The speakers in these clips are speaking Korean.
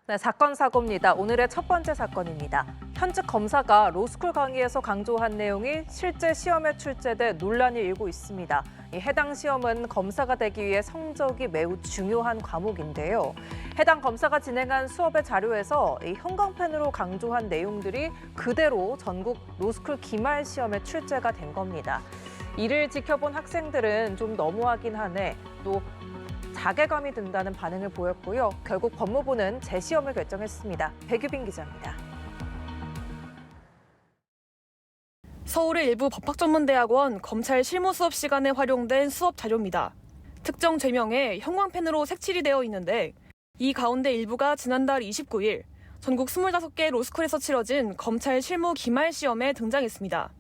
네, 사건 사고입니다. 오늘의 첫 번째 사건입니다. 현직 검사가 로스쿨 강의에서 강조한 내용이 실제 시험에 출제돼 논란이 일고 있습니다. 해당 시험은 검사가 되기 위해 성적이 매우 중요한 과목인데요. 해당 검사가 진행한 수업의 자료에서 형광펜으로 강조한 내용들이 그대로 전국 로스쿨 기말 시험에 출제가 된 겁니다. 이를 지켜본 학생들은 좀 너무하긴 하네, 또 자괴감이 든다는 반응을 보였고요. 결국 법무부는 재시험을 결정했습니다. 백유빈 기자입니다. 서울의 일부 법학전문대학원 검찰 실무 수업 시간에 활용된 수업 자료입니다. 특정 죄명에 형광펜으로 색칠이 되어 있는데 이 가운데 일부가 지난달 29일 전국 25개 로스쿨에서 치러진 검찰 실무 기말 시험에 등장했습니다.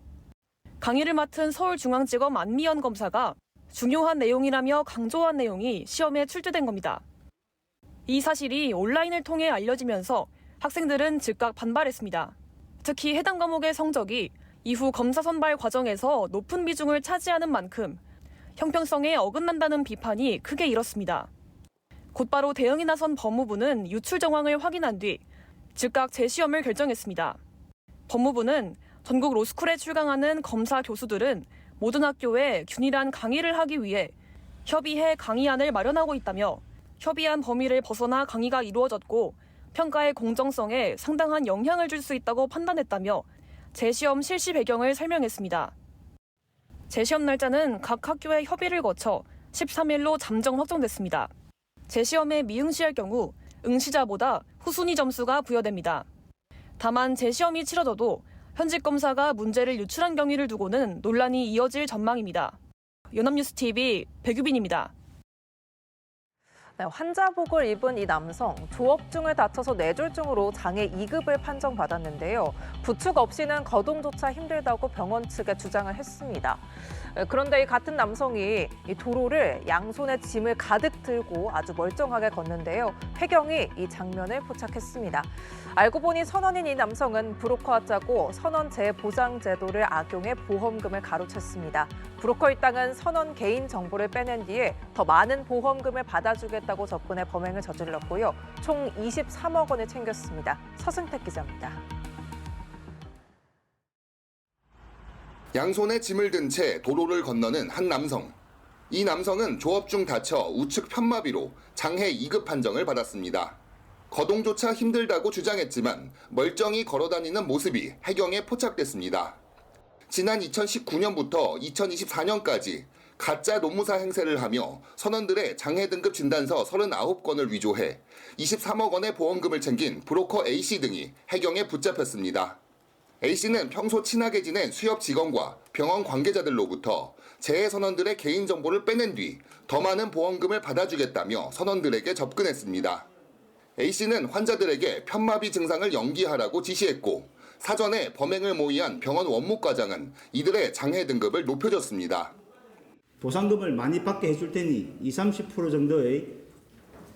강의를 맡은 서울중앙지검 안미연 검사가 중요한 내용이라며 강조한 내용이 시험에 출제된 겁니다. 이 사실이 온라인을 통해 알려지면서 학생들은 즉각 반발했습니다. 특히 해당 과목의 성적이 이후 검사 선발 과정에서 높은 비중을 차지하는 만큼 형평성에 어긋난다는 비판이 크게 일었습니다. 곧바로 대응에 나선 법무부는 유출 정황을 확인한 뒤 즉각 재시험을 결정했습니다. 법무부는 전국 로스쿨에 출강하는 검사 교수들은 모든 학교에 균일한 강의를 하기 위해 협의해 강의안을 마련하고 있다며 협의안 범위를 벗어나 강의가 이루어졌고 평가의 공정성에 상당한 영향을 줄 수 있다고 판단했다며 재시험 실시 배경을 설명했습니다. 재시험 날짜는 각 학교의 협의를 거쳐 13일로 잠정 확정됐습니다. 재시험에 미응시할 경우 응시자보다 후순위 점수가 부여됩니다. 다만 재시험이 치러져도 현직 검사가 문제를 유출한 경위를 두고는 논란이 이어질 전망입니다. 연합뉴스TV 백유빈입니다. 네, 환자복을 입은 이 남성, 조업중을 다쳐서 뇌졸중으로 장애 2급을 판정받았는데요. 부축 없이는 거동조차 힘들다고 병원 측에 주장을 했습니다. 그런데 이 같은 남성이 이 도로를 양손에 짐을 가득 들고 아주 멀쩡하게 걷는데요. 회경이 이 장면을 포착했습니다. 알고 보니 선원인 이 남성은 브로커와 짜고 선원 재보장 제도를 악용해 보험금을 가로챘습니다. 브로커 일당은 선원 개인 정보를 빼낸 뒤에 더 많은 보험금을 받아주겠다고 접근해 범행을 저질렀고요. 총 23억 원을 챙겼습니다. 서승택 기자입니다. 양손에 짐을 든 채 도로를 건너는 한 남성. 이 남성은 조업 중 다쳐 우측 편마비로 장애 2급 판정을 받았습니다. 거동조차 힘들다고 주장했지만 멀쩡히 걸어다니는 모습이 해경에 포착됐습니다. 지난 2019년부터 2024년까지 가짜 노무사 행세를 하며 선원들의 장애 등급 진단서 39건을 위조해 23억 원의 보험금을 챙긴 브로커 A씨 등이 해경에 붙잡혔습니다. A씨는 평소 친하게 지낸 수협 직원과 병원 관계자들로부터 재해 선원들의 개인정보를 빼낸 뒤 더 많은 보험금을 받아주겠다며 선원들에게 접근했습니다. A씨는 환자들에게 편마비 증상을 연기하라고 지시했고 사전에 범행을 모의한 병원 원무과장은 이들의 장애 등급을 높여줬습니다. 보상금을 많이 받게 해줄 테니 20-30% 정도의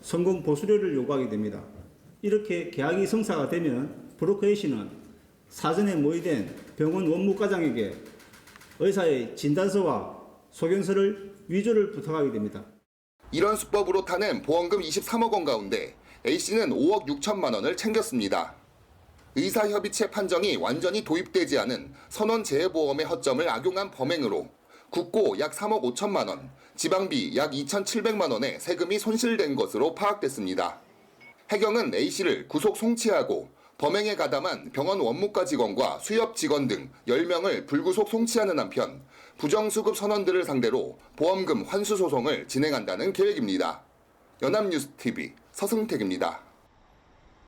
성공 보수료를 요구하게 됩니다. 이렇게 계약이 성사가 되면 브로커 A씨는 사전에 모의된 병원 원무과장에게 의사의 진단서와 소견서를 위조를 부탁하게 됩니다. 이런 수법으로 타낸 보험금 23억 원 가운데 A씨는 5억 6천만 원을 챙겼습니다. 의사협의체 판정이 완전히 도입되지 않은 선원재해보험의 허점을 악용한 범행으로 국고 약 3억 5천만 원, 지방비 약 2,700만 원의 세금이 손실된 것으로 파악됐습니다. 해경은 A씨를 구속 송치하고 범행에 가담한 병원 원무과 직원과 수협 직원 등 10명을 불구속 송치하는 한편 부정수급 선원들을 상대로 보험금 환수 소송을 진행한다는 계획입니다. 연합뉴스TV 서승택입니다.